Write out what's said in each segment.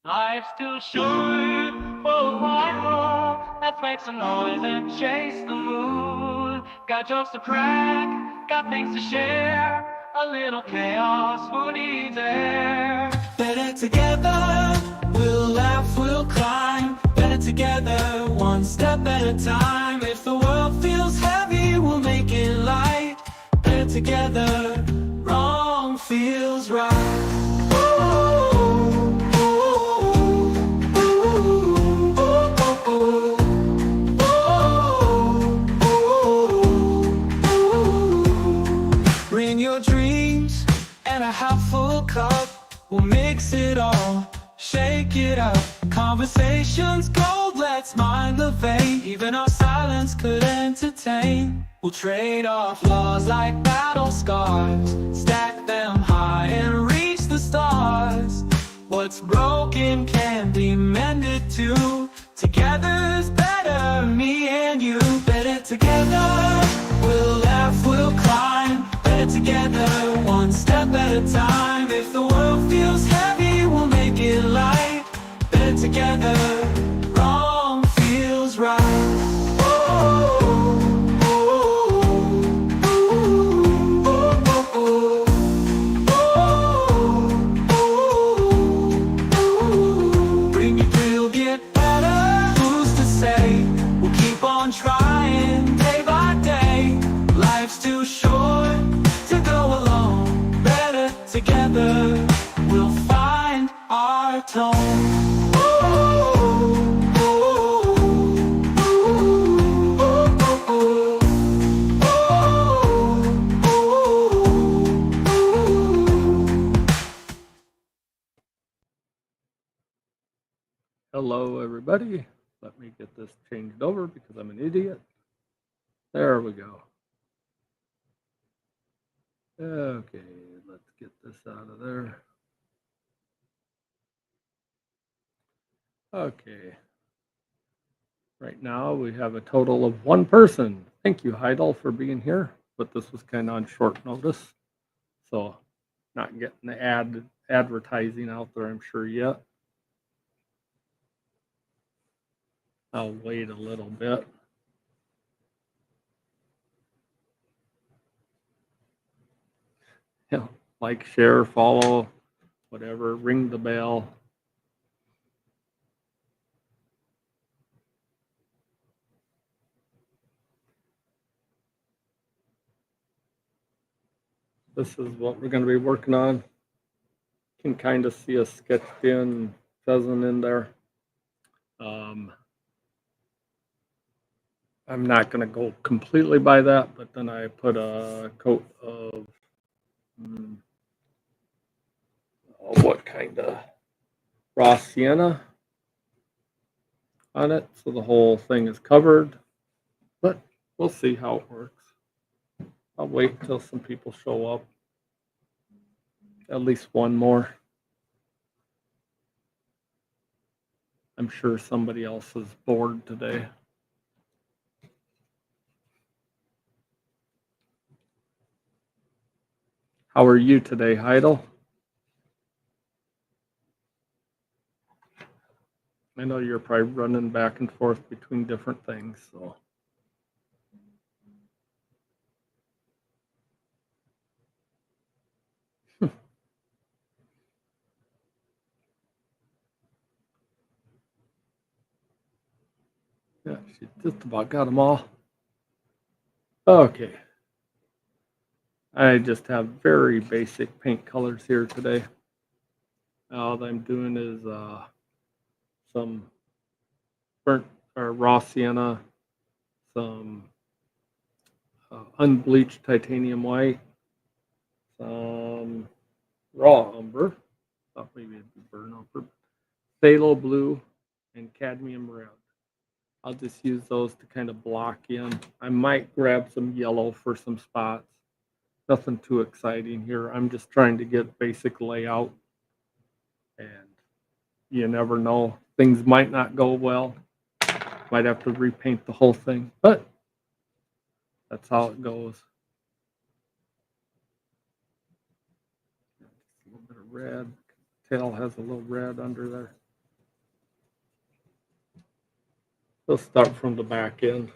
Life's too short for a while. Let's make some noise and chase the moon. Got jokes to crack, got things to share. A little chaos, who needs air? Better together, we'll laugh, we'll climb. Better together, one step at a time. If the world feels heavy, we'll make it light. Better together, wrong feels right. Bring your dreams and a half full cup. We'll mix it all, shake it up. Conversations gold, let's mind the vein. Even our silence could entertain. We'll trade off flaws like battle scars. Stack them high and reach the stars. What's broken can be mended too. Together's better, me and you. Better together, we'll laugh, we'll climb. Better together, one step at a time. If the world feels heavy, we'll make it light. Better together, wrong feels right. Bring your drill, get better. Who's to say? We'll keep on trying day by day. Life's too short to go alone. Better together, we'll find our tone. Hello, everybody. Let me get this changed over because I'm an idiot. There we go. Okay, let's get this out of there. Okay. Right now we have a total of one person. Thank you, Heidel, for being here. But this was kind of on short notice. So not getting the advertising out there, I'm sure, yet. I'll wait a little bit. Yeah, like, share, follow, whatever, ring the bell. This is what we're going to be working on. You can kind of see a sketched in pheasant in there. I'm not going to go completely by that, but then I put a coat of what kind of raw sienna on it, so the whole thing is covered, but we'll see how it works. I'll wait until some people show up, at least one more. I'm sure somebody else is bored today. How are you today, Heidel? I know you're probably running back and forth between different things, so. Yeah, she just about got them all. Okay. I just have very basic paint colors here today. All I'm doing is some burnt or raw sienna, some unbleached titanium white, some raw umber, thought maybe it'd be burnt umber, phthalo blue, and cadmium red. I'll just use those to kind of block in. I might grab some yellow for some spots. Nothing too exciting here. I'm just trying to get basic layout. And you never know. Things might not go well. Might have to repaint the whole thing. But that's how it goes. A little bit of red. Tail has a little red under there. Let's start from the back end,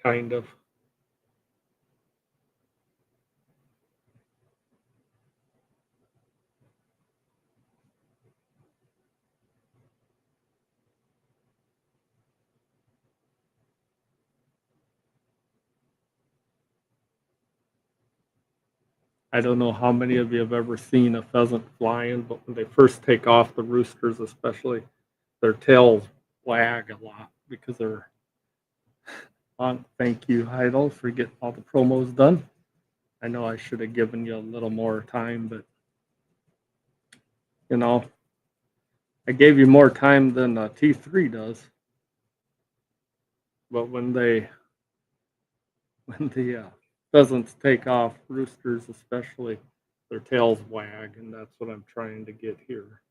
kind of. I don't know how many of you have ever seen a pheasant flying, but when they first take off, the roosters especially, their tails wag a lot because they're on. Thank you, Heidel, for getting all the promos done. I know I should have given you a little more time, but you know, I gave you more time than T3 does. But when the pheasants take off, roosters especially, their tails wag, and that's what I'm trying to get here.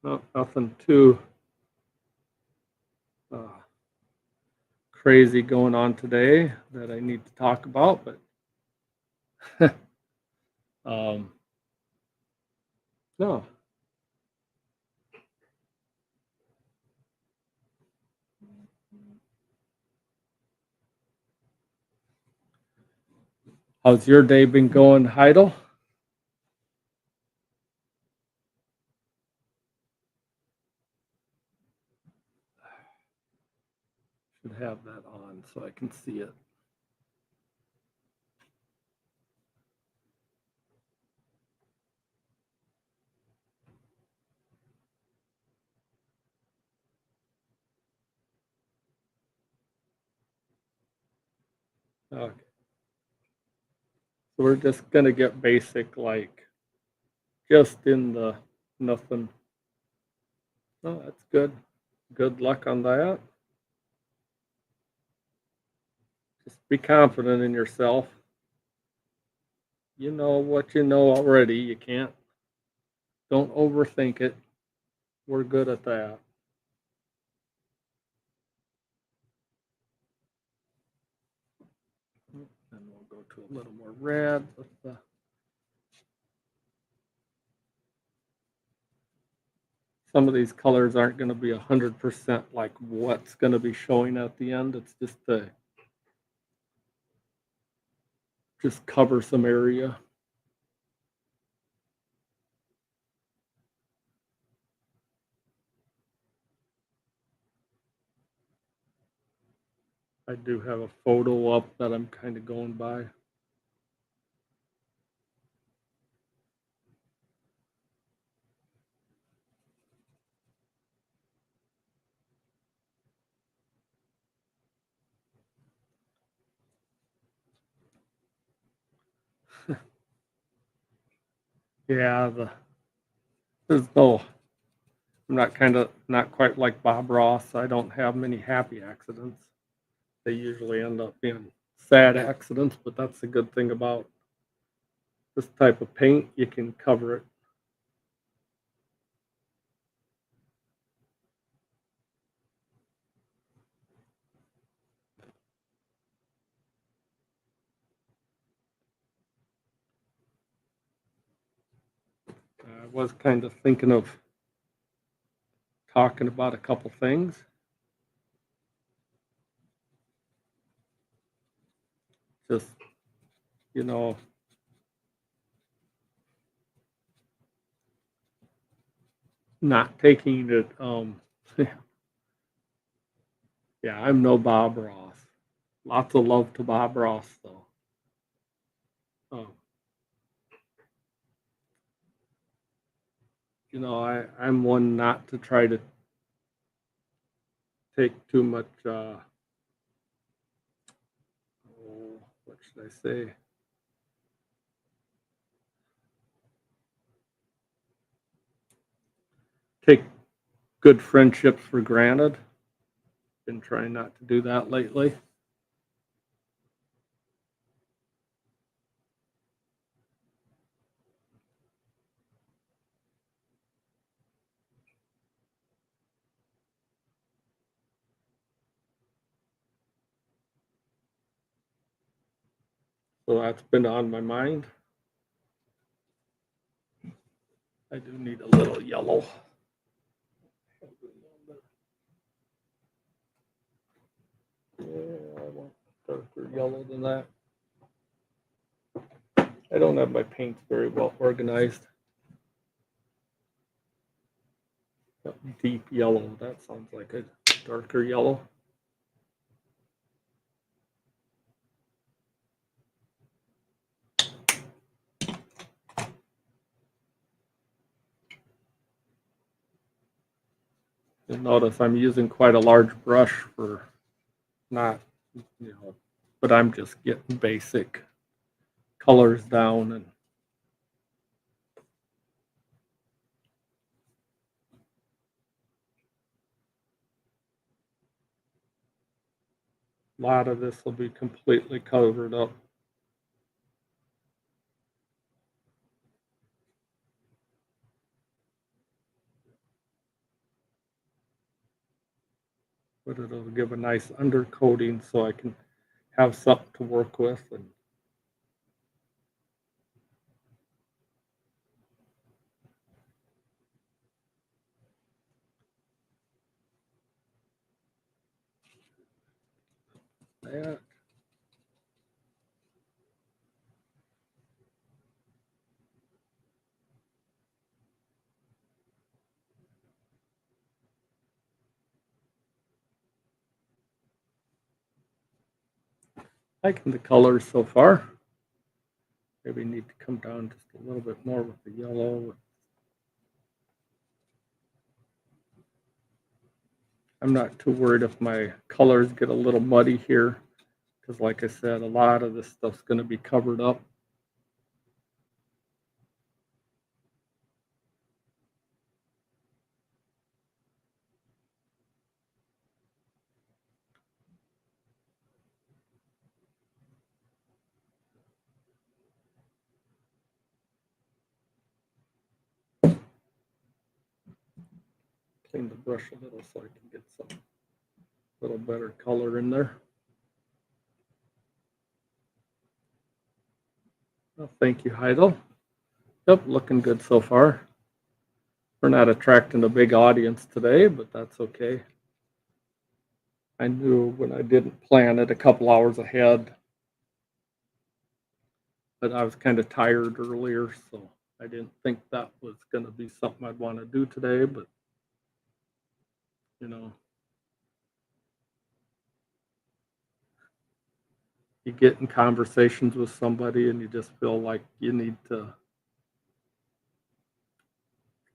No, nothing too uh, crazy going on today that I need to talk about, but no. How's your day been going, Heidel? Should have that on so I can see it. Okay. So we're just gonna get basic, like just in the nothing. Oh, that's good. Good luck on that. Just be confident in yourself. You know what you know already. You can't, don't overthink it. We're good at that. And we'll go to a little more red with the. Some of these colors aren't going to be 100% like what's going to be showing at the end. It's just to just cover some area. I do have a photo up that I'm kind of going by. Yeah, there's no. I'm not quite like Bob Ross. I don't have many happy accidents. They usually end up being sad accidents, but that's the good thing about this type of paint. You can cover it. I was kind of thinking of talking about a couple things. Just, you know, not taking it. Yeah, I'm no Bob Ross. Lots of love to Bob Ross, though. Um, I'm one not to try to take too much. What should I say? Take good friendships for granted. Been trying not to do that lately. So that's been on my mind. I do need a little yellow. Yeah, I want darker yellow than that. I don't have my paints very well organized. Deep yellow, that sounds like a darker yellow. You'll notice I'm using quite a large brush for not, but I'm just getting basic colors down, and a lot of this will be completely covered up. But it'll give a nice undercoating so I can have something to work with. And that. Liking the colors so far. Maybe need to come down just a little bit more with the yellow. I'm not too worried if my colors get a little muddy here, because like I said, a lot of this stuff's going to be covered up. Clean the brush a little so I can get some little better color in there. Well, thank you, Heidel. Yep, looking good so far. We're not attracting a big audience today, but that's okay. I knew when I didn't plan it a couple hours ahead, but I was kind of tired earlier, so I didn't think that was going to be something I'd want to do today, but you know, you get in conversations with somebody and you just feel like you need to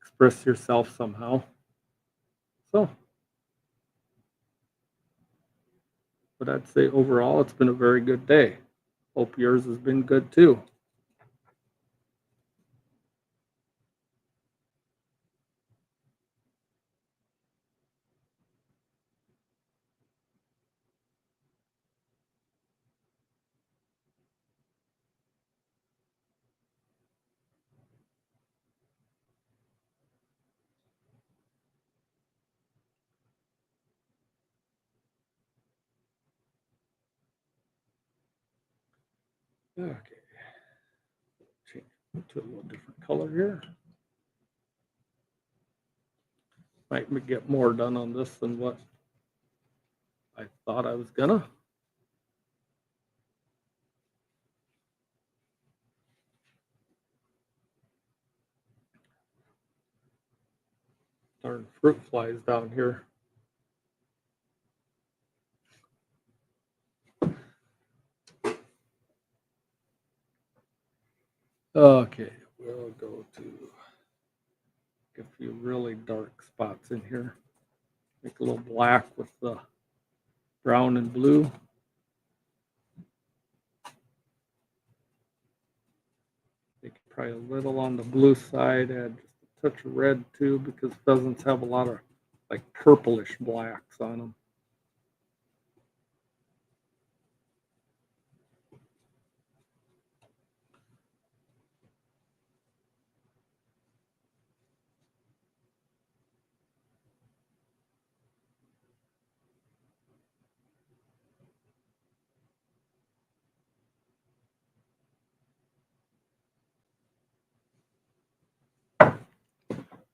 express yourself somehow. So, but I'd say overall it's been a very good day. Hope yours has been good too. Okay. Change it to a little different color here. Might get more done on this than what I thought I was gonna. Darn fruit flies down here. Okay, we'll go to a few really dark spots in here. Make a little black with the brown and blue. Make it probably a little on the blue side, add just a touch of red too, because pheasants have a lot of like purplish blacks on them.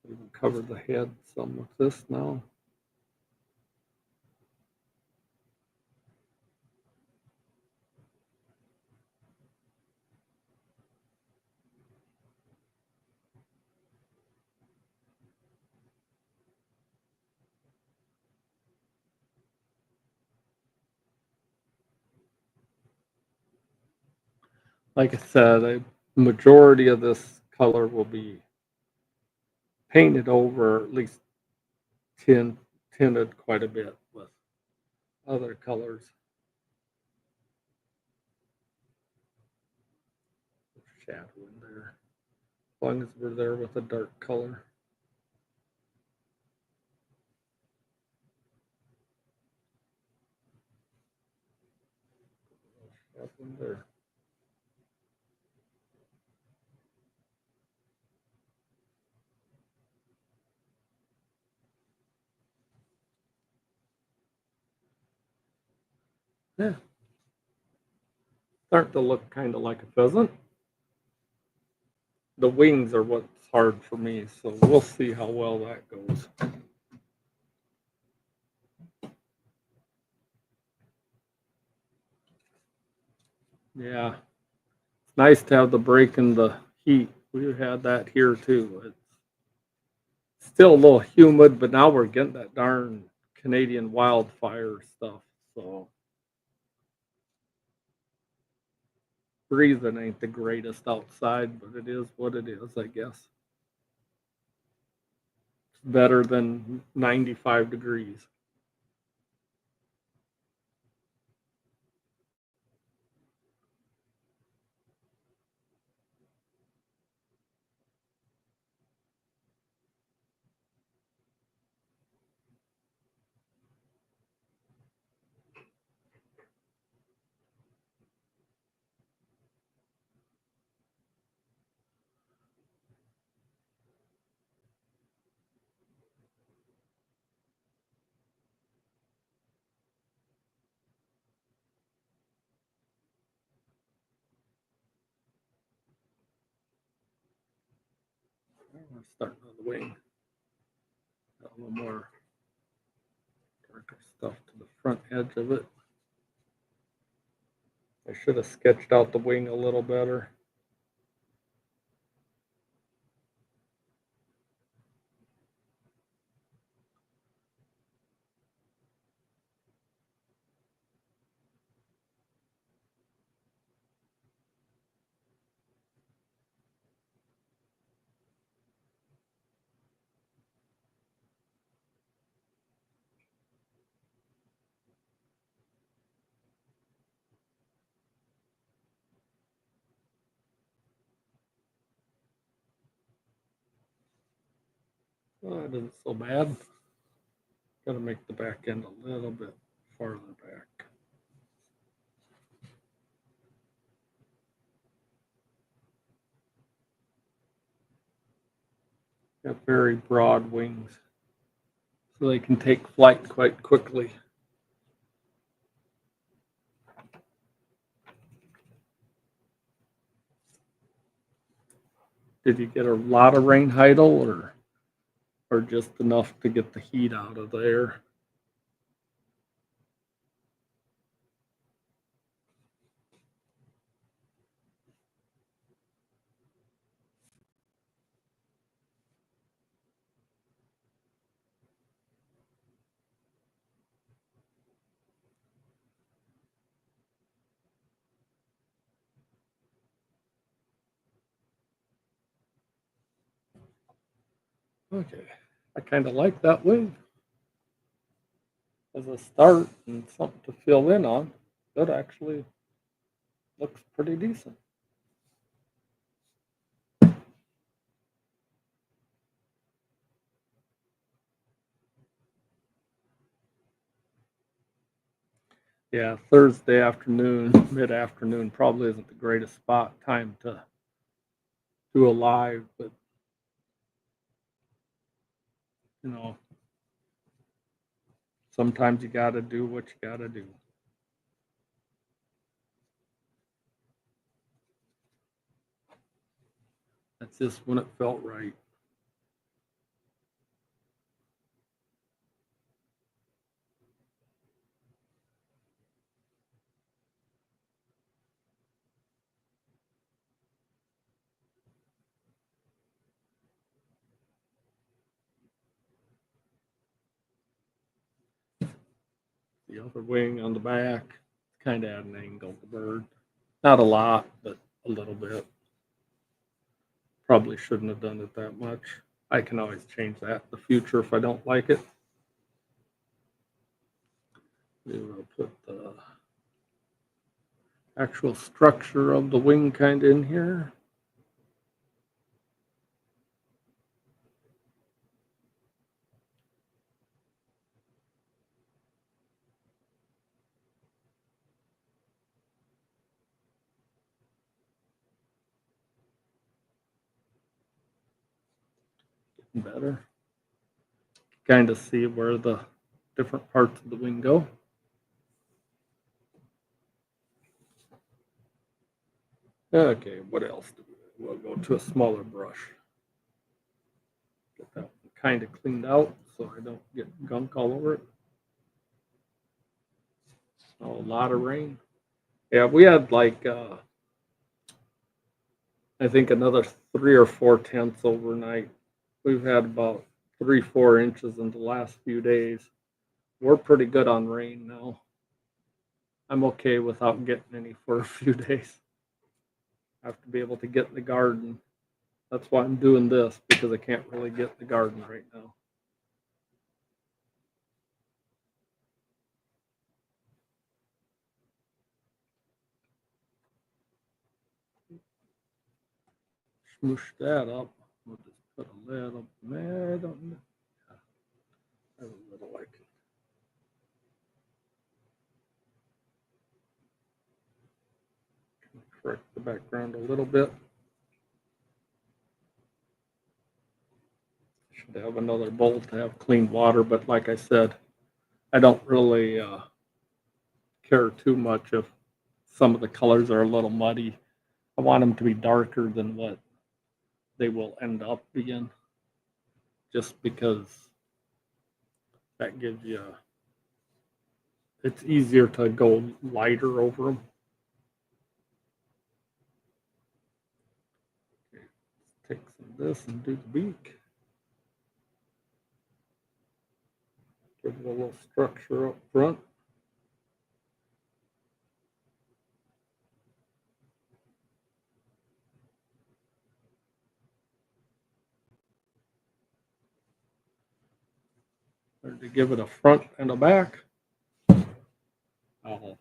Even cover the head some with this now. Like I said, a majority of this color will be painted over, at least tinted quite a bit with other colors. Shadow in there, as long as we're there with a dark color. Shadow in there. Yeah, starting to look kind of like a pheasant. The wings are what's hard for me, so we'll see how well that goes. Yeah, it's nice to have the break in the heat. We had that here too. It's still a little humid, but now we're getting that darn Canadian wildfire stuff. So breathing ain't the greatest outside, but it is what it is, I guess. It's better than 95 degrees. We're starting on the wing. Got a little more darker stuff to the front edge of it. I should have sketched out the wing a little better. Oh, that isn't so bad. Got to make the back end a little bit farther back. Got very broad wings, so they can take flight quite quickly. Did you get a lot of rain, Heidel, or just enough to get the heat out of there? Okay, I kind of like that wing as a start and something to fill in on. That actually looks pretty decent. Yeah, Thursday afternoon, mid afternoon probably isn't the greatest spot time to do a live, but you know, sometimes you got to do what you got to do. That's just when it felt right. the other wing on the back. Kind of at an angle, the bird. Not a lot, but a little bit. Probably shouldn't have done it that much. I can always change that in the future if I don't like it. We will put the actual structure of the wing kind of in here. Getting better. Kind of see where the different parts of the wing go. Okay, what else do we? We'll go to a smaller brush. Get that kind of cleaned out so I don't get gunk all over it. Oh, a lot of rain. Yeah, we had like I think another 3 or 4 tenths overnight. We've had about 3, 4 inches in the last few days. We're pretty good on rain now. I'm okay without getting any for a few days. I have to be able to get in the garden. That's why I'm doing this, because I can't really get in the garden right now. Smoosh that up. We'll just put a little, I don't know. I have a little like it. Correct the background a little bit. Should have another bowl to have clean water, but like I said, I don't really care too much if some of the colors are a little muddy. I want them to be darker than what they will end up being, just because that gives you, it's easier to go lighter over them. Okay, let's take some of this and do the beak. Give it a little structure up front. Or to give it a front and a back. I'll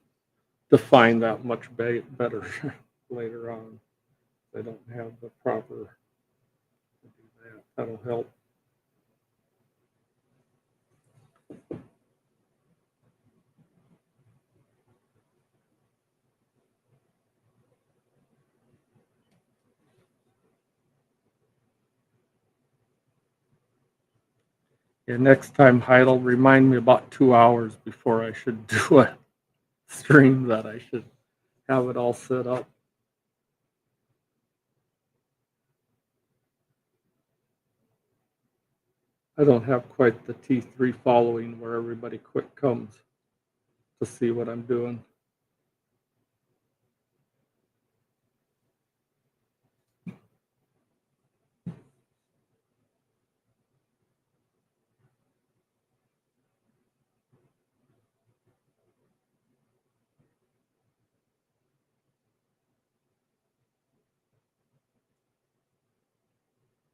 define that much better later on. I don't have the proper, that'll help. Yeah, next time Heidel, remind me about 2 hours before I should do a stream, that I should have it all set up. I don't have quite the T3 following where everybody quick comes to see what I'm doing.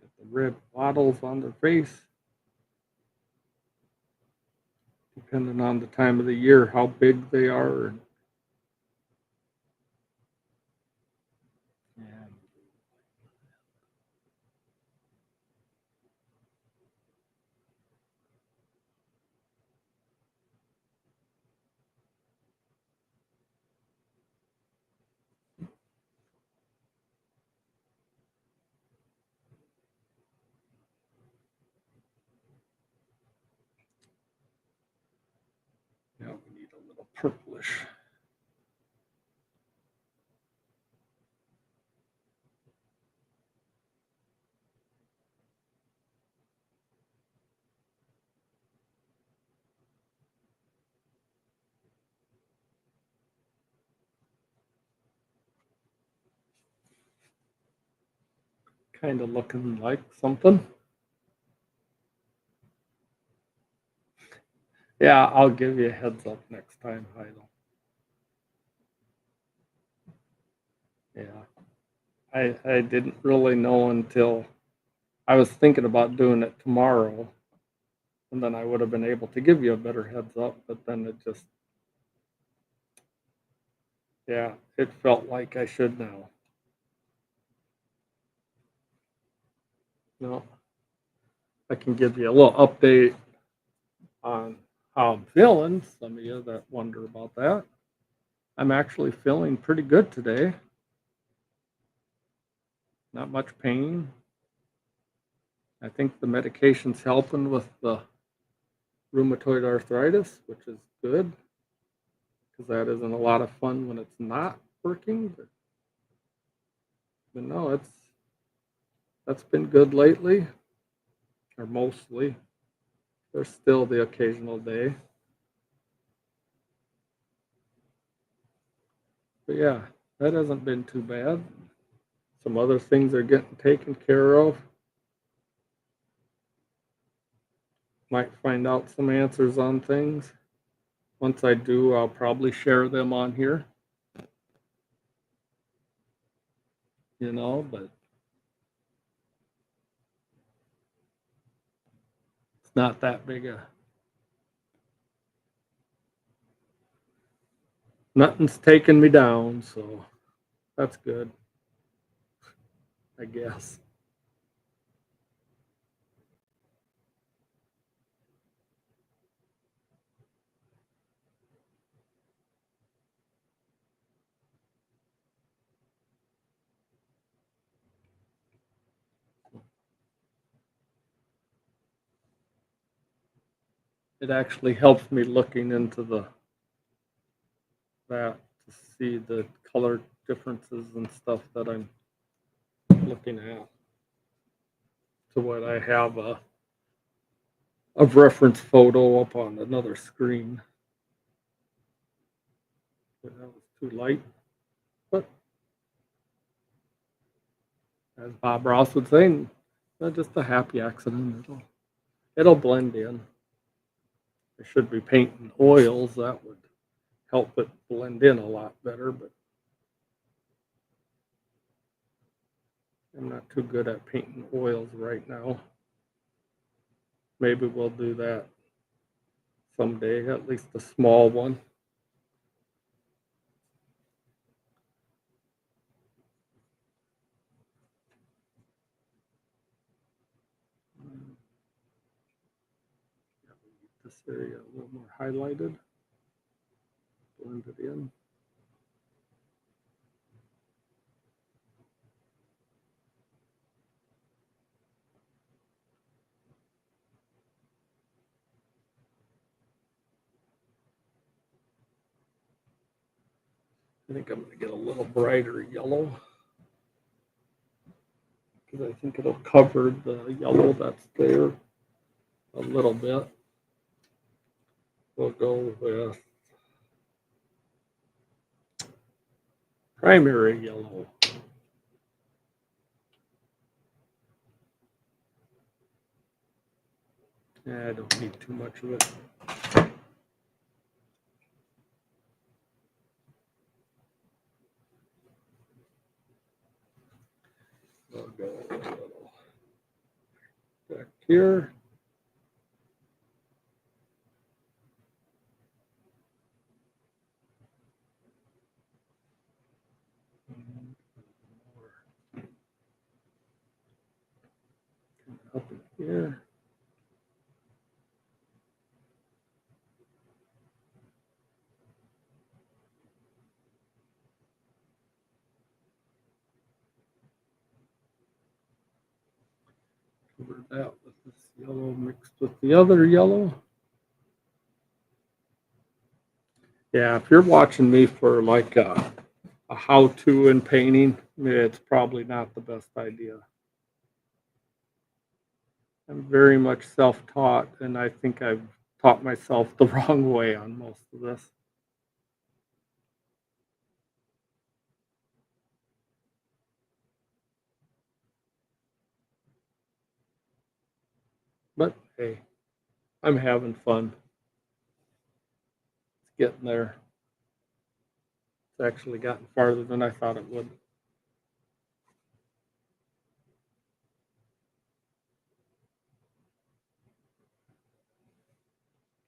Get the red wattles on their face. Depending on the time of the year, how big they are. And now we need a little purplish. Kind of looking like something. Yeah, I'll give you a heads up next time, Heidel. Yeah. I didn't really know until I was thinking about doing it tomorrow, and then I would have been able to give you a better heads up, but then it just, yeah, it felt like I should now. No, I can give you a little update on how I'm feeling. Some of you that wonder about that. I'm actually feeling pretty good today. Not much pain. I think the medication's helping with the rheumatoid arthritis, which is good because that isn't a lot of fun when it's not working. But no, that's been good lately, or mostly. There's still the occasional day. But yeah, that hasn't been too bad. Some other things are getting taken care of. Might find out some answers on things. Once I do, I'll probably share them on here. But it's not that big a. Nothing's taking me down, so that's good, I guess. It actually helps me looking into that to see the color differences and stuff that I'm looking at. To what I have a reference photo up on another screen. That was too light, but as Bob Ross would say, just a happy accident. It'll blend in. I should be painting oils. That would help it blend in a lot better, but I'm not too good at painting oils right now. Maybe we'll do that someday, at least a small one. This area a little more highlighted, blend it in. I think I'm going to get a little brighter yellow because I think it'll cover the yellow that's there a little bit. We'll go with primary yellow. I don't need too much of it. I'll go a little back here. Up in here. Cover that with this yellow mixed with the other yellow. Yeah, if you're watching me for like a how-to in painting, it's probably not the best idea. I'm very much self-taught, and I think I've taught myself the wrong way on most of this. But hey, I'm having fun. getting there. It's actually gotten farther than I thought it would.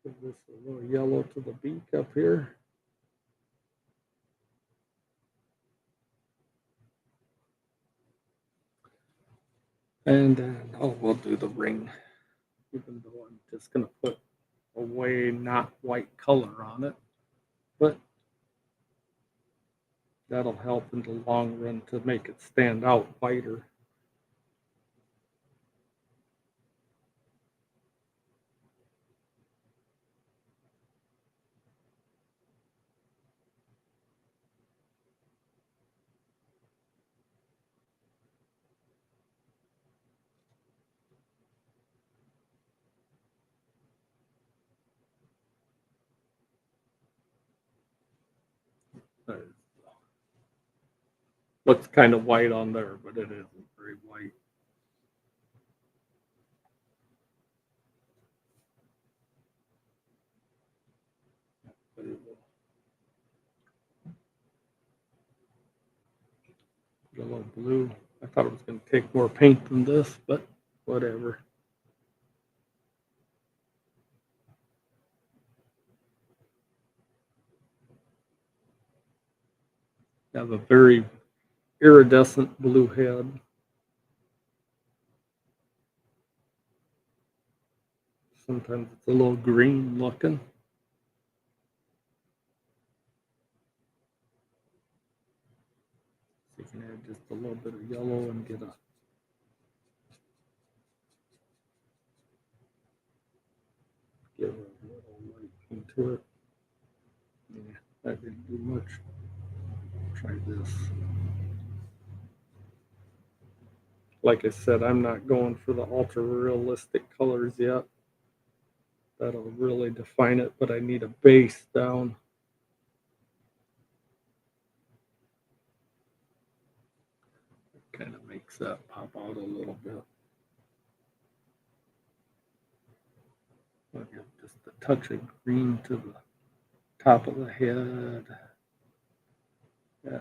Give this a little yellow to the beak up here. And then, oh, we'll do the ring, even though I'm just going to put a way not white color on it. But that'll help in the long run to make it stand out whiter. Looks kind of white on there, but it isn't very white. A little blue. I thought it was going to take more paint than this, but whatever. I have a very iridescent blue head. Sometimes it's a little green looking. So you can add just a little bit of yellow and get a little light into it. Yeah, that didn't do much. Try this. Like I said, I'm not going for the ultra realistic colors yet. That'll really define it, but I need a base down. Kind of makes that pop out a little bit. I'll give just a touch of green to the top of the head. Yeah.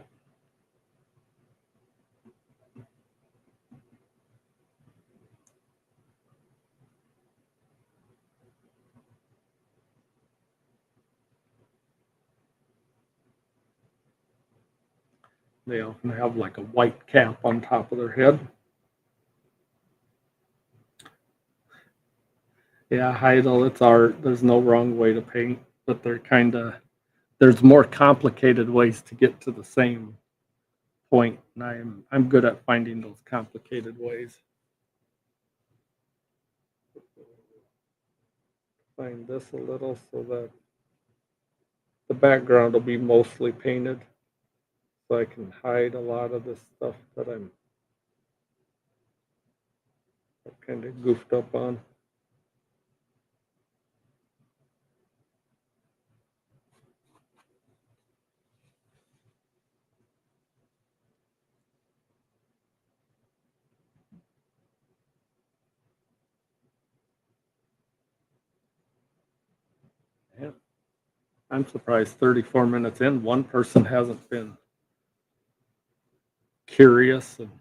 They often have like a white cap on top of their head. Yeah, Heidel, it's art. There's no wrong way to paint, but there's more complicated ways to get to the same point, and I'm good at finding those complicated ways. Find this a little so that the background will be mostly painted, so I can hide a lot of the stuff that I'm kind of goofed up on. Yeah. I'm surprised 34 minutes in, one person hasn't been curious and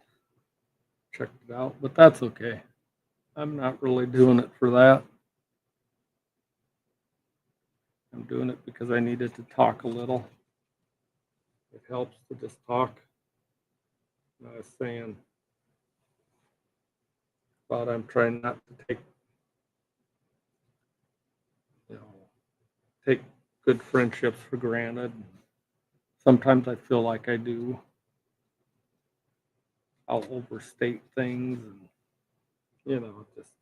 checked it out, but that's okay. I'm not really doing it for that. I'm doing it because I needed to talk a little. It helps to just talk. And I was saying about I'm trying not to take good friendships for granted. Sometimes I feel like I do. I'll overstate things and just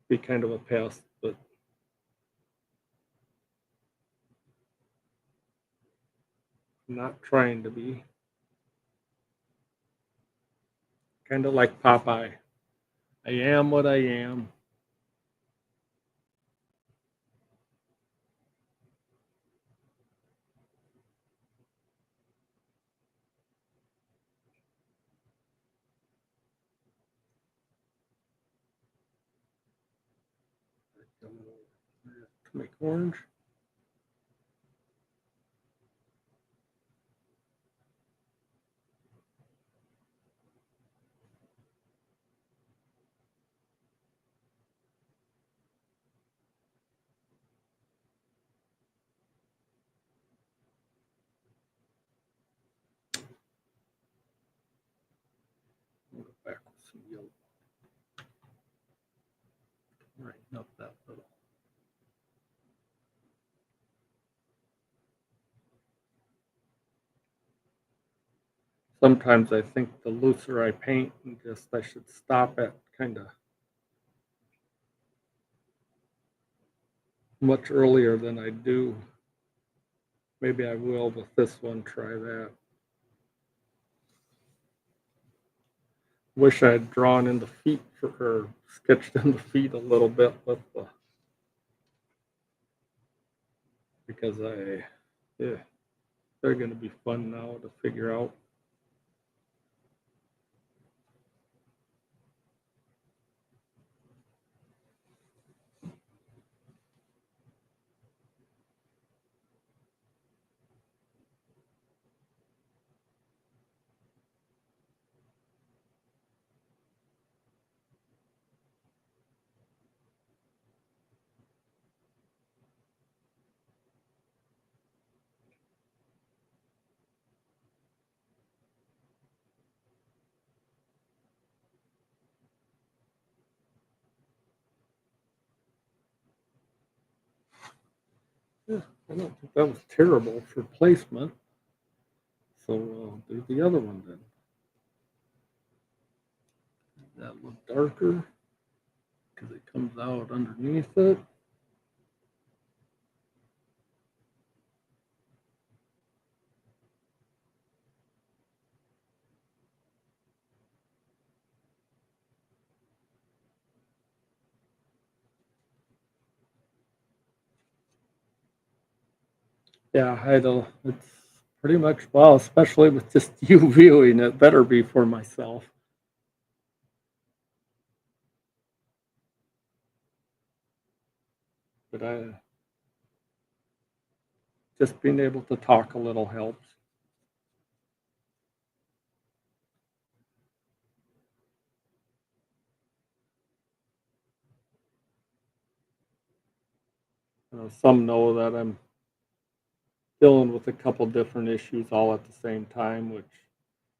be kind of a pest, but I'm not trying to be. Kind of like Popeye. I am what I am. To make orange. go back with some yellow. Brighten up that little. Sometimes I think the looser I paint, and just I should stop at kind of much earlier than I do. Maybe I will with this one, try that. Wish I had drawn in the feet or sketched in the feet a little bit with the, because yeah, they're going to be fun now to figure out. Yeah, I don't think that was terrible for placement. So do the other one then. That look darker because it comes out underneath it. Yeah, it's pretty much, well, especially with just you viewing it, better be for myself. But just being able to talk a little helps. Some know that I'm dealing with a couple different issues all at the same time, which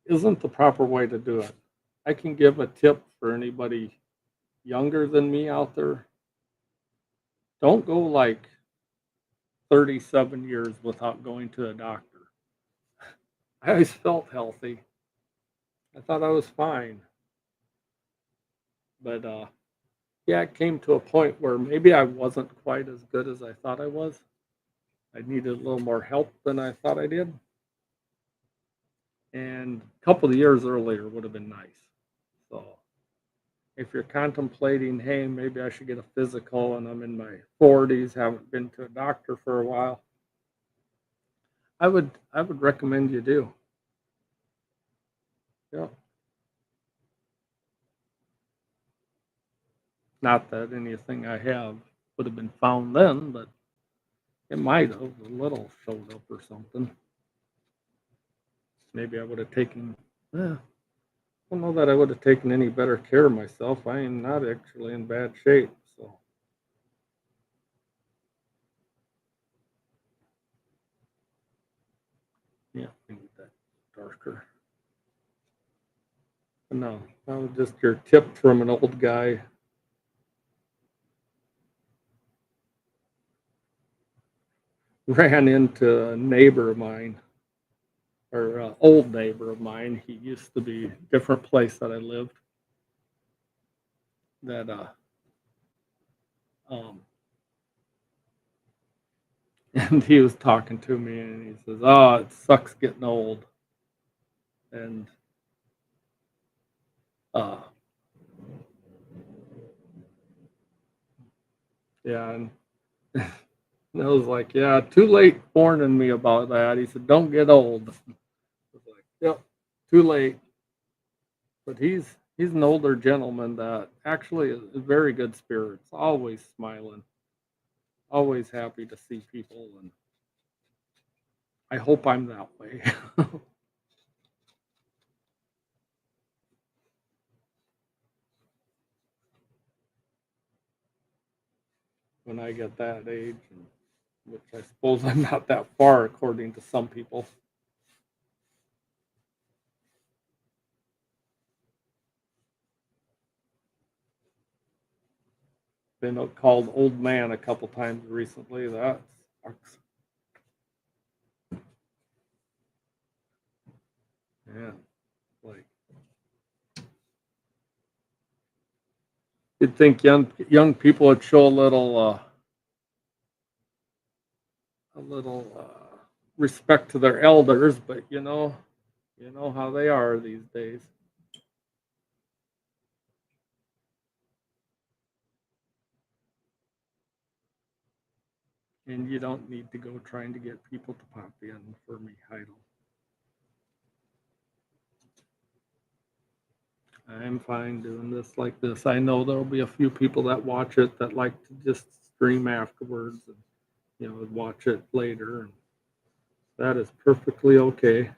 isn't the proper way to do it. I can give a tip for anybody younger than me out there. Don't go like 37 years without going to a doctor. I always felt healthy. I thought I was fine. But yeah, it came to a point where maybe I wasn't quite as good as I thought I was. I needed a little more help than I thought I did. And a couple of years earlier would have been nice. So if you're contemplating, hey, maybe I should get a physical and I'm in my 40s, haven't been to a doctor for a while, I would recommend you do. Yeah. Not that anything I have would have been found then, but it might have a little showed up or something. Maybe I would have taken, I don't know that I would have taken any better care of myself. I am not actually in bad shape. So, yeah, I need that darker. But no, that was just your tip from an old guy. Ran into a neighbor of mine, or old neighbor of mine. He used to be a different place that I lived. That um, and he was talking to me, and he says, "Oh, it sucks getting old." And uh, yeah, and I was like, "Yeah, too late warning me about that." He said, "Don't get old." I was like, "Yep, too late." But he's an older gentleman that actually is very good spirits, always smiling, always happy to see people, and I hope I'm that way. When I get that age, and which I suppose I'm not that far according to some people. Been called old man a couple times recently. That sucks. Yeah, like you'd think young people would show a little respect to their elders, but you know how they are these days. And you don't need to go trying to get people to pop in for me idle. I'm fine doing this like this. I know there'll be a few people that watch it that like to just stream afterwards and watch it later, and that is perfectly okay,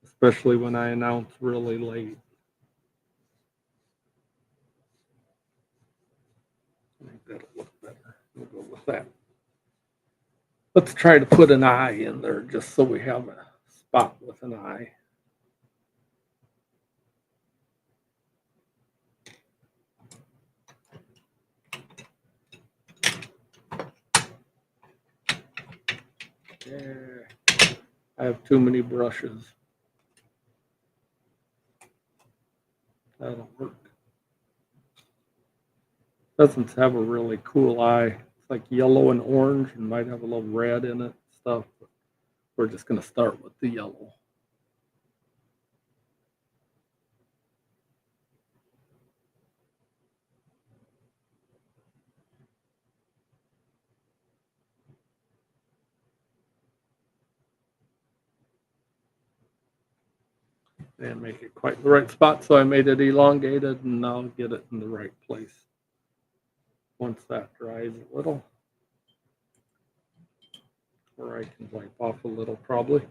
especially when I announce really late. I think that'll look better. We'll go with that. Let's try to put an eye in there just so we have a spot with an eye. Yeah, I have too many brushes. That'll work. Doesn't have a really cool eye. It's like yellow and orange and might have a little red in it stuff. But we're just going to start with the yellow. And make it quite the right spot. So I made it elongated and now get it in the right place. Once that dries a little, or I can wipe off a little probably.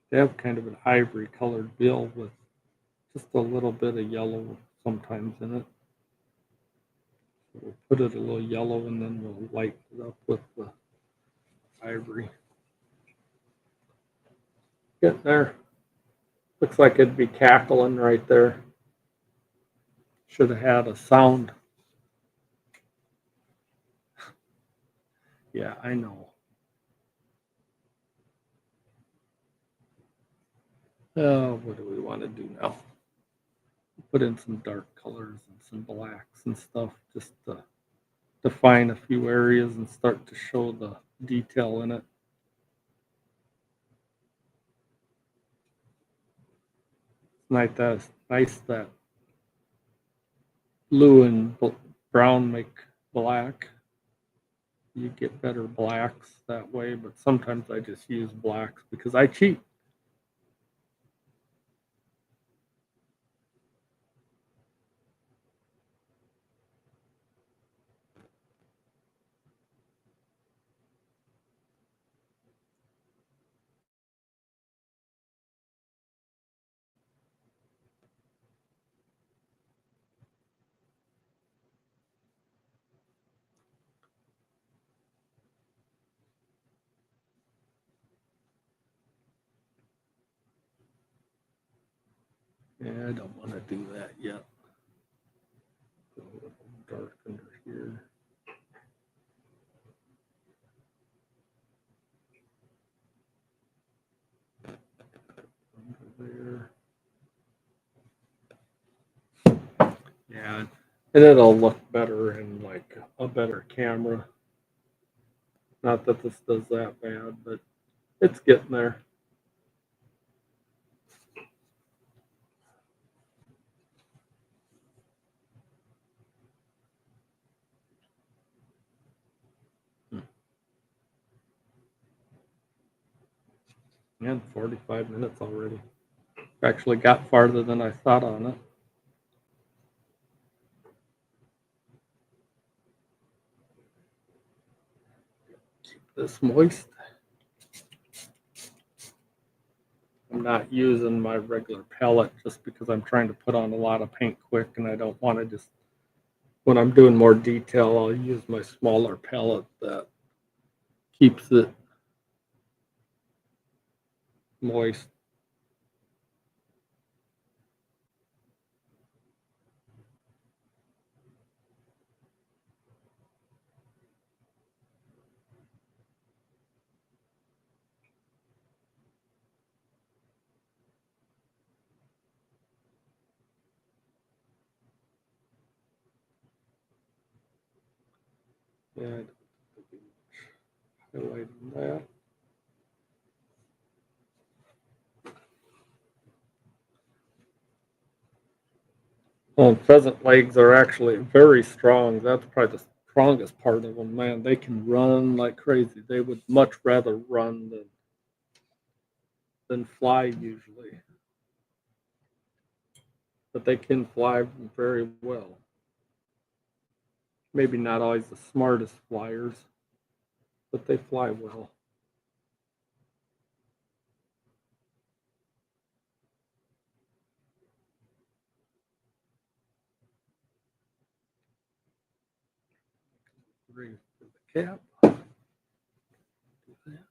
They have kind of an ivory colored bill with just a little bit of yellow sometimes in it. So we'll put it a little yellow and then we'll lighten it up with the ivory. Get there. Looks like it'd be cackling right there. Should have had a sound. Yeah, I know. What do we want to do now? Put in some dark colors and some blacks and stuff just to define a few areas and start to show the detail in it. Nice that blue and brown make black. You get better blacks that way, but sometimes I just use blacks because I cheat. Yeah, I don't want to do that yet. Go a little dark under here. Under there. Yeah, and it'll look better in like a better camera. Not that this does that bad, but it's getting there. And 45 minutes already. Actually got farther than I thought on it. Keep this moist. I'm not using my regular palette just because I'm trying to put on a lot of paint quick, and I don't want to just, when I'm doing more detail, I'll use my smaller palette that keeps it moist. Yeah, highlighting that. Well, pheasant legs are actually very strong. That's probably the strongest part of them. Man, they can run like crazy. They would much rather run than fly usually, but they can fly very well. Maybe not always the smartest flyers, but they fly well. Raise the cap. Do that.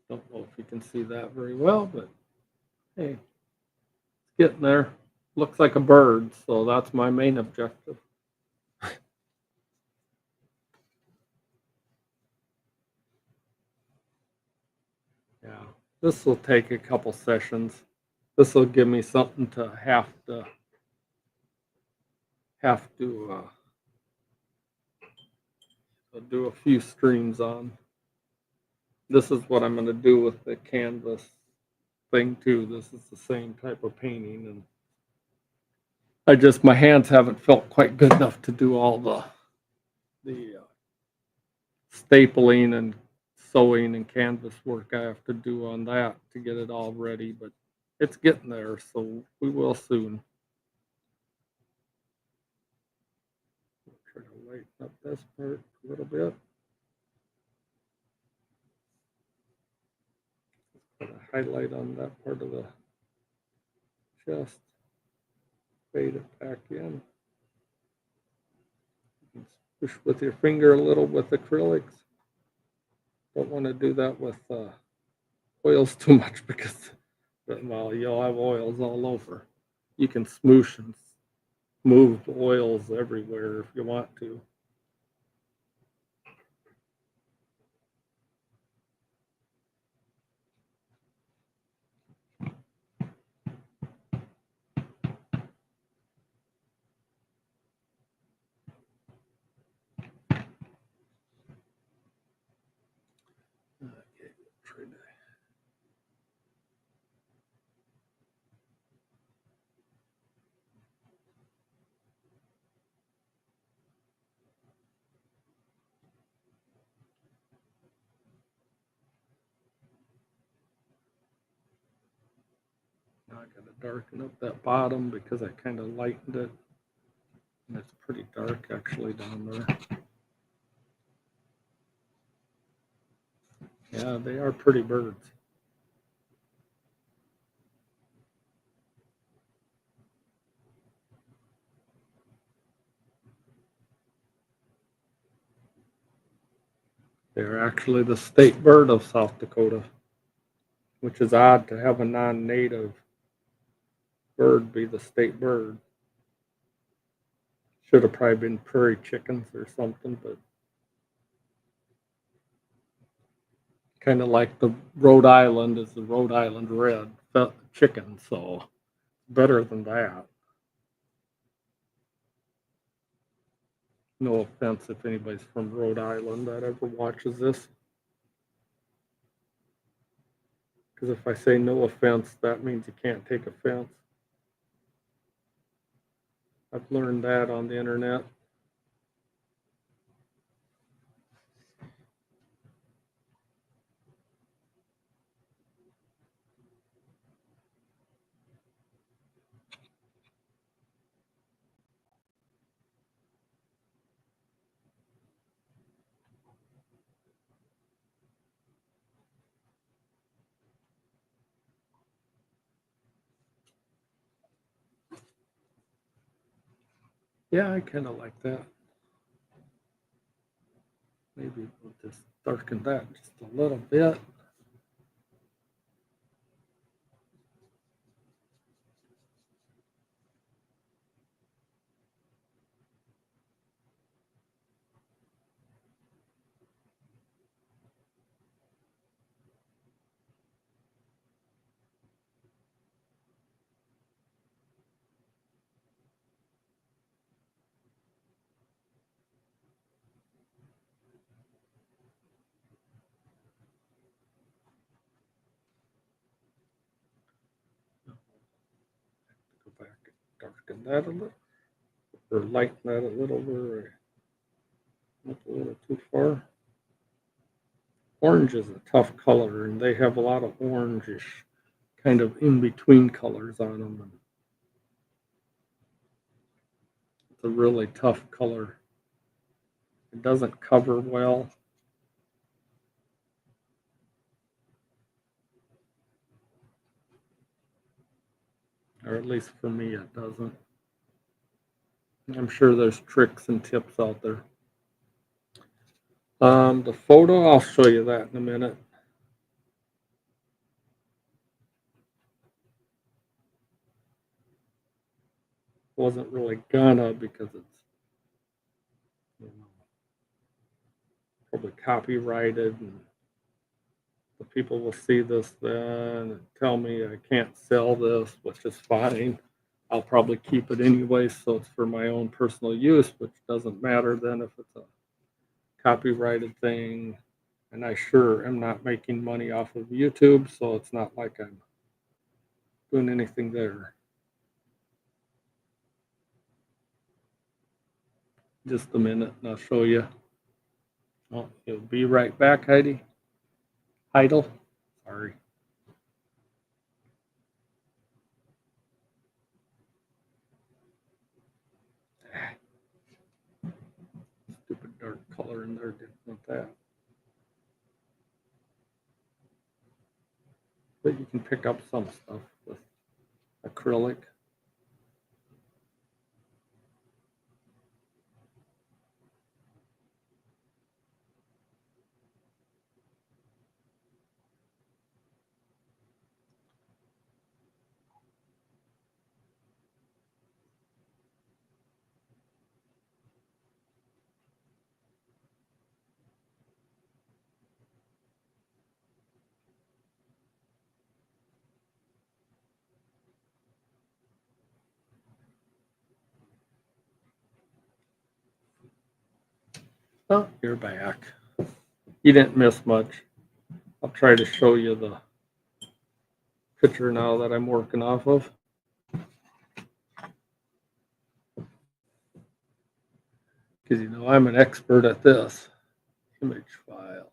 Don't know if you can see that very well, but hey, it's getting there. Looks like a bird, so that's my main objective. Yeah, this will take a couple sessions. This will give me something to do a few streams on. This is what I'm going to do with the canvas thing too. This is the same type of painting, and my hands haven't felt quite good enough to do all the stapling and sewing and canvas work I have to do on that to get it all ready, but it's getting there, so we will soon. Try to lighten up this part a little bit. Put a highlight on that part of the chest. Fade it back in. Push with your finger a little with acrylics. Don't want to do that with oils too much because, well, you'll have oils all over. You can smoosh and move oils everywhere if you want to. Okay, try to. Now I got to darken up that bottom because I kind of lightened it. And it's pretty dark actually down there. Yeah, they are pretty birds. They're actually the state bird of South Dakota, which is odd to have a non-native bird be the state bird. Should have probably been prairie chickens or something, but kind of like the Rhode Island is the Rhode Island red chicken, so better than that. No offense if anybody's from Rhode Island that ever watches this. Because if I say no offense, that means you can't take offense. I've learned that on the internet. Yeah, I kind of like that. Maybe we'll just darken that just a little bit. Go back and darken that a little, or lighten that a little bit. Not a little too far. Orange is a tough color, and they have a lot of orangish kind of in between colors on them. And it's a really tough color. It doesn't cover well. Or at least for me, it doesn't. I'm sure there's tricks and tips out there. The photo, I'll show you that in a minute. Wasn't really gonna because it's, you know, probably copyrighted, and the people will see this then and tell me I can't sell this, which is fine. I'll probably keep it anyway, so it's for my own personal use, which doesn't matter then if it's a copyrighted thing. And I sure am not making money off of YouTube, so it's not like I'm doing anything there. Just a minute and I'll show you. Oh, it'll be right back, Heidi. Heidel. Sorry. Stupid dark color in there, didn't want that. But you can pick up some stuff with acrylic. Oh, you're back. You didn't miss much. I'll try to show you the picture now that I'm working off of. Because you know I'm an expert at this. Image file.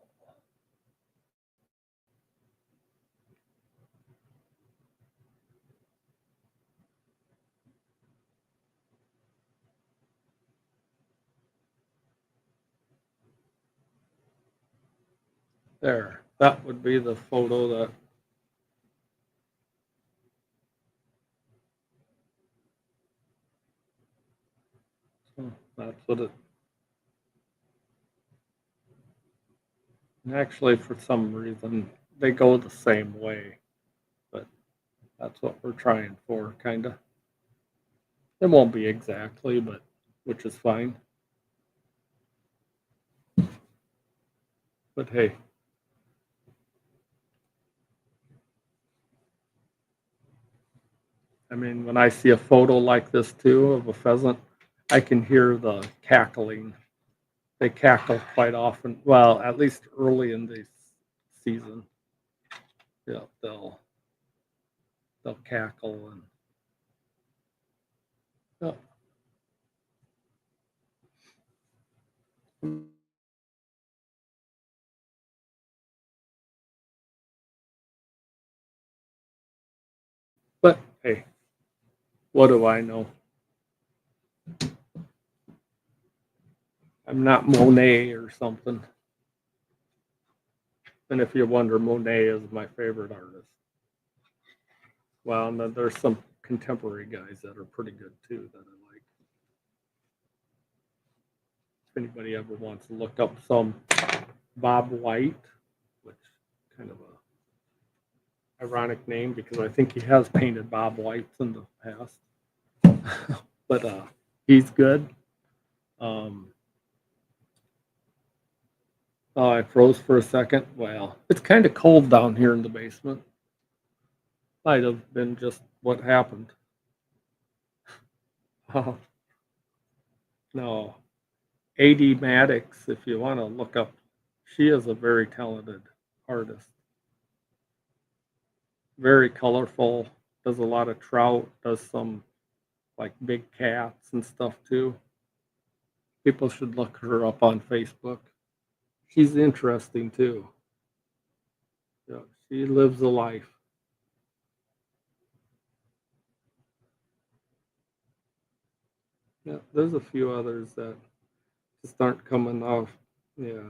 There. That would be the photo that that's what it actually for some reason they go the same way. But that's what we're trying for, kinda. It won't be exactly, but which is fine. But hey. I mean, when I see a photo like this too of a pheasant, I can hear the cackling. They cackle quite often. Well, at least early in the season. yeah, they'll cackle and yeah. But hey, what do I know? I'm not Monet or something. And if you wonder, Monet is my favorite artist. Well, and then there's some contemporary guys that are pretty good too that I like. If anybody ever wants to look up some Bob White, which kind of a ironic name because I think he has painted Bob Whites in the past. But he's good. Um, oh, I froze for a second. Well, it's kind of cold down here in the basement. Might have been just what happened. No, AD Maddox, if you want to look up, she is a very talented artist. Very colorful. Does a lot of trout. Does some like big cats and stuff too. People should look her up on Facebook. She's interesting too. Yeah, she lives a life. Yeah, there's a few others that just aren't coming off. Yeah,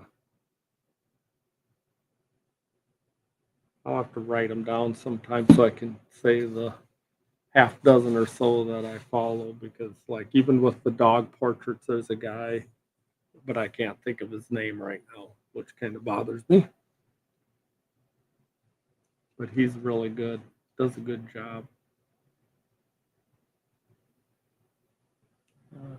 I'll have to write them down sometime so I can say the half dozen or so that I follow because, like, even with the dog portraits, there's a guy, but I can't think of his name right now, which kind of bothers me. But he's really good, does a good job. Uh,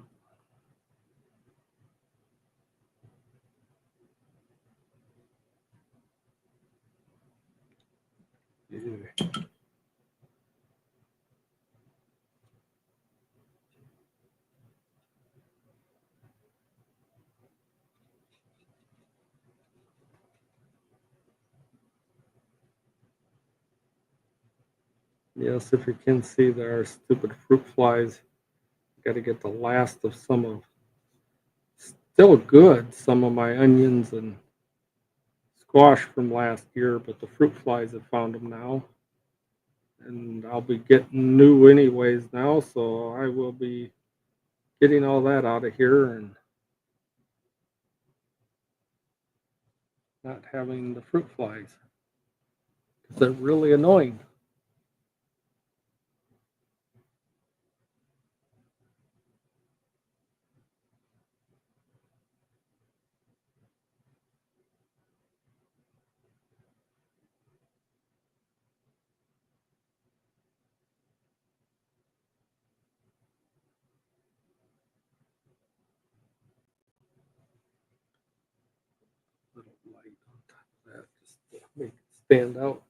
yeah. Yes, if you can see, there are stupid fruit flies. Got to get the last of some of, still good, some of my onions and squash from last year, but the fruit flies have found them now. And I'll be getting new anyways now, so I will be getting all that out of here and not having the fruit flies because they're really annoying. Little light on top of that just to make it stand out.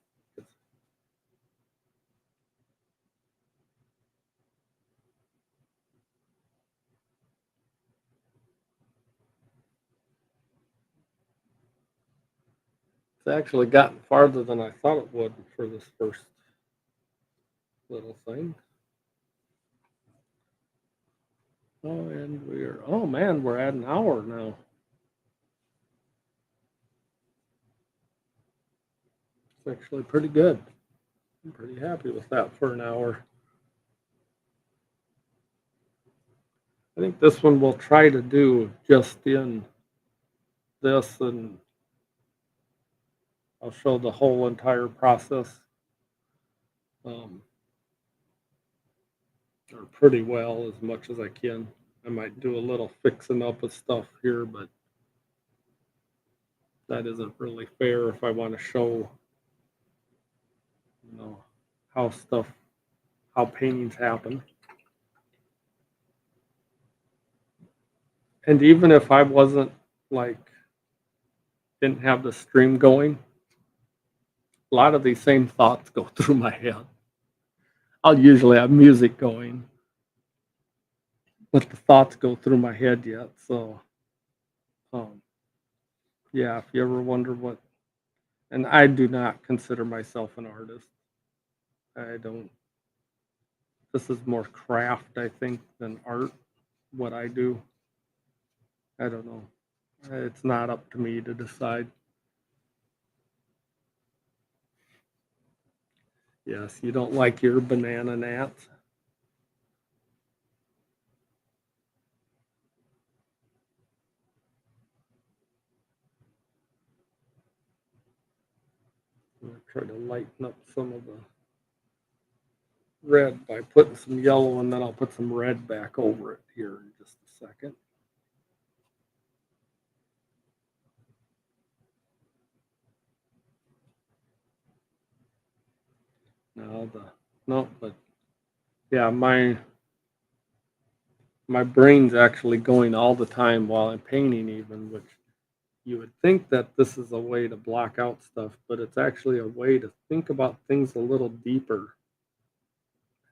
It's actually gotten farther than I thought it would for this first little thing. Oh, and oh man, we're at an hour now. It's actually pretty good. I'm pretty happy with that for an hour. I think this one we'll try to do just in this, and I'll show the whole entire process, um, or pretty well as much as I can. I might do a little fixing up of stuff here, but that isn't really fair if I want to show, you know, how stuff, how paintings happen. And even if I wasn't like, didn't have the stream going, a lot of these same thoughts go through my head. I'll usually have music going, but the thoughts go through my head yet. So, um, yeah, if you ever wonder what And I do not consider myself an artist. I don't. This is more craft, I think, than art. What I do, I don't know. It's not up to me to decide. Yes, you don't like your banana gnats. I'm gonna try to lighten up some of the red by putting some yellow, and then I'll put some red back over it here in just a second. Now no, but yeah, my brain's actually going all the time while I'm painting, even, which you would think that this is a way to block out stuff, but it's actually a way to think about things a little deeper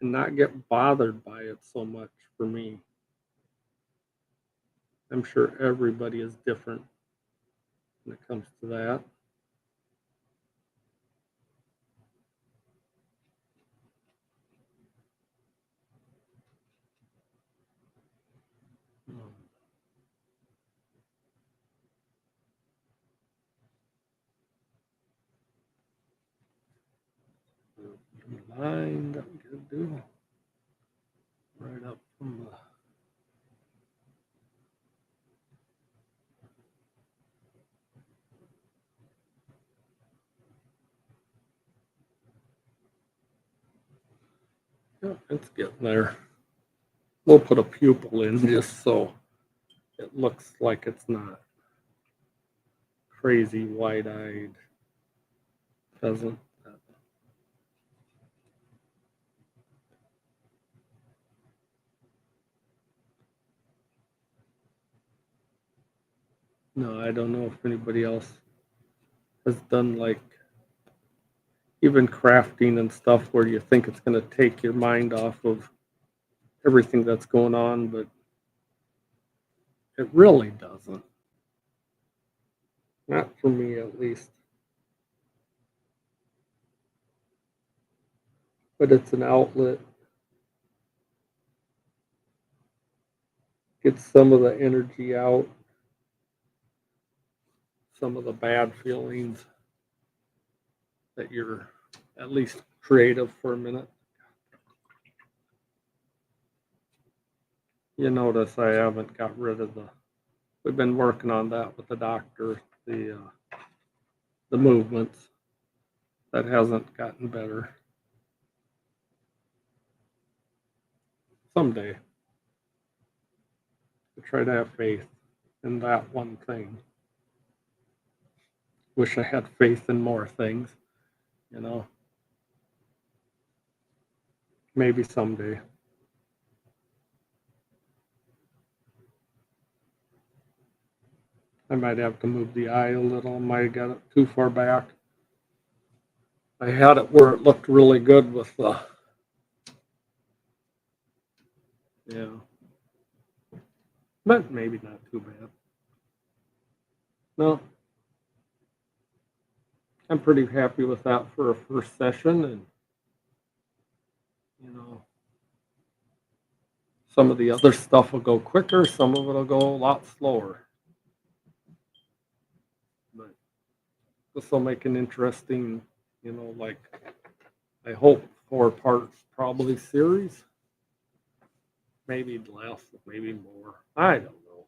and not get bothered by it so much for me. I'm sure everybody is different when it comes to that. Um, Line that we could do right up from yeah, it's getting there. We'll put a pupil in just so it looks like it's not crazy wide-eyed pheasant. No, I don't know if anybody else has done like even crafting and stuff where you think it's going to take your mind off of everything that's going on, but it really doesn't. Not for me, at least. But it's an outlet. Gets some of the energy out, some of the bad feelings that you're at least creative for a minute. You notice I haven't got rid of the. We've been working on that with the doctor. The movements that hasn't gotten better. Someday, I try to have faith in that one thing. Wish I had faith in more things, you know. Maybe someday. I might have to move the eye a little. I might have got it too far back. I had it where it looked really good with the, yeah, but maybe not too bad. No, I'm pretty happy with that for a first session, and you know, some of the other stuff will go quicker, some of it will go a lot slower. But this will make an interesting, like I hope 4 part probably series. Maybe less, maybe more. I don't know.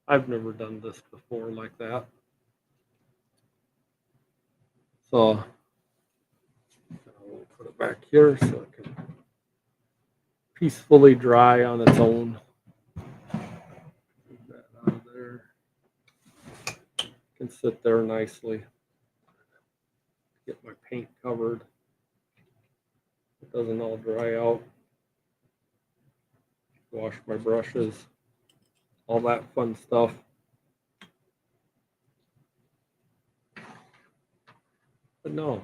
I've never done this before like that. So I'll put it back here so it can peacefully dry on its own. Get that out of there. Can sit there nicely. Get my paint covered. It doesn't all dry out. Wash my brushes. All that fun stuff. But no,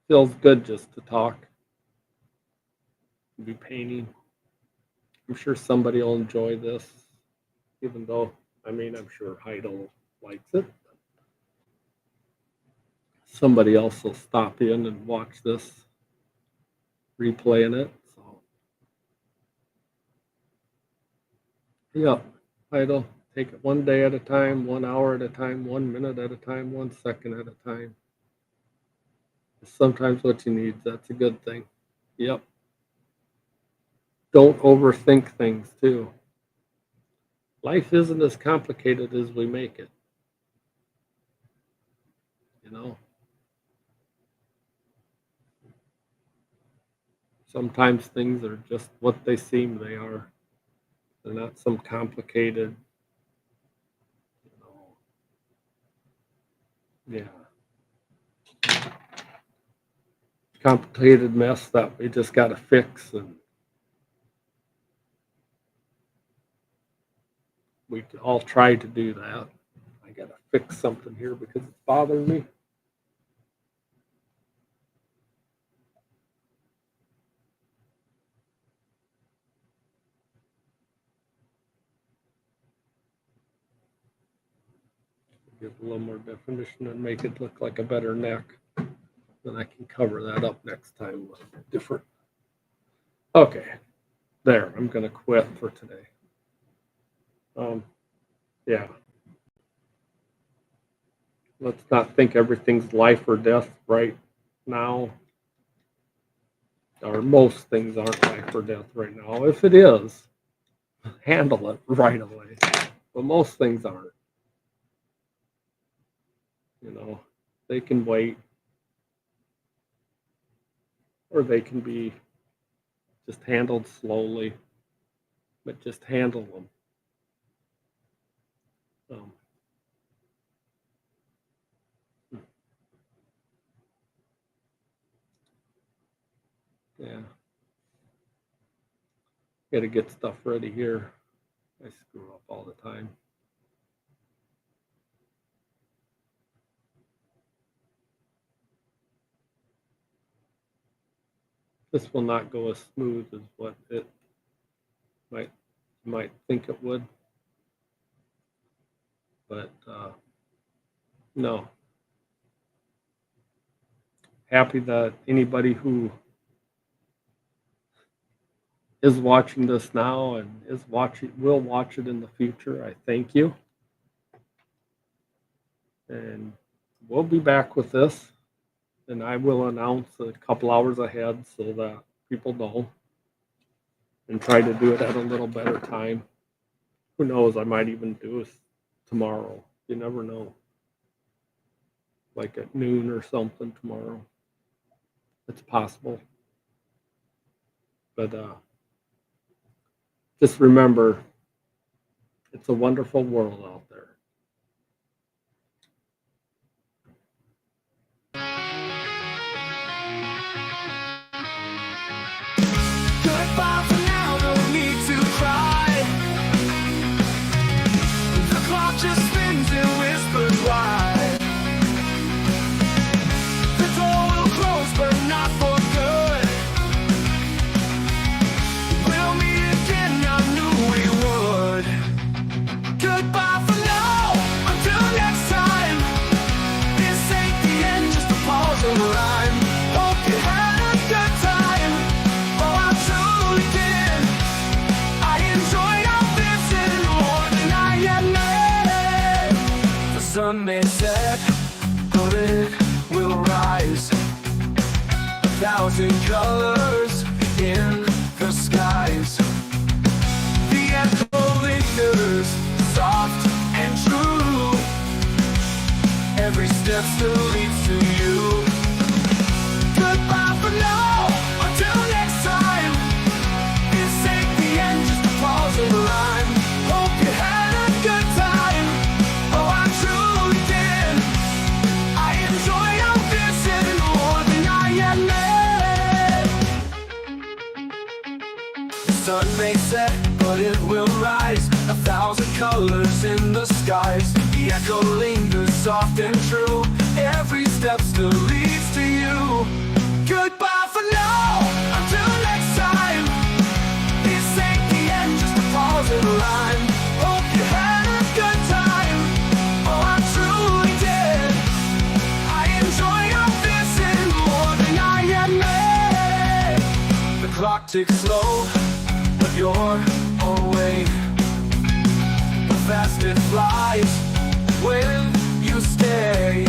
feels good just to talk, be painting. I'm sure somebody will enjoy this, even though, I'm sure Heidel likes it. somebody else will stop in and watch this, replaying it. So, yeah, idle. Take it one day at a time, 1 hour at a time, 1 minute at a time, 1 second at a time. It's sometimes what you need. That's a good thing. Yep. Don't overthink things too. Life isn't as complicated as we make it. You know, sometimes things are just what they seem they are. They're not some complicated, you know, yeah, complicated mess that we just got to fix. And we all try to do that. I got to fix something here because it's bothering me. Give a little more definition and make it look like a better neck. Then I can cover that up next time with different. Okay, there. I'm going to quit for today. Yeah. Let's not think everything's life or death right now. Or most things aren't life or death right now. If it is, handle it right away. But most things aren't. You know, they can wait. Or they can be just handled slowly. But just handle them. Yeah. Got to get stuff ready here. I screw up all the time. This will not go as smooth as what it might think it would. But no. Happy that anybody who is watching this now and will watch it in the future, I thank you. And we'll be back with this, and I will announce a couple hours ahead so that people know, and try to do it at a little better time. Who knows, I might even do it tomorrow. You never know. Like at noon or something tomorrow. It's possible. But just remember, it's a wonderful world out there. Goodbye for now, no need to cry. The clock just spins and whispers why. The door will close, but not for good. We'll meet again, I knew we would. Goodbye for now, until next time. This ain't the end, just a pause in the rhyme. Hope you had a good time. Oh, I truly did. I enjoyed our visit more than I admit. The sun may set, but it will rise. 1,000 colors in the skies. The echo lingers, soft and true. Every step still leads to you. Goodbye for now, until next time. This ain't the end, just a pause in the rhyme. Hope you had a good time. Oh, I truly did. I enjoyed our visit more than I admit. The sun may set, but it will rise. 1,000 colors in the skies. The echo lingers soft and true. Every step still leads to you. Goodbye for now, until next time. This ain't the end, just a pause in the line. Hope you had a good time. Oh, I truly did. I enjoyed clock ticks slow, but you're away. The fast it flies when you stay.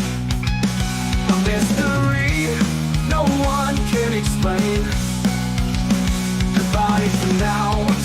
A mystery no one can explain. Goodbye for now.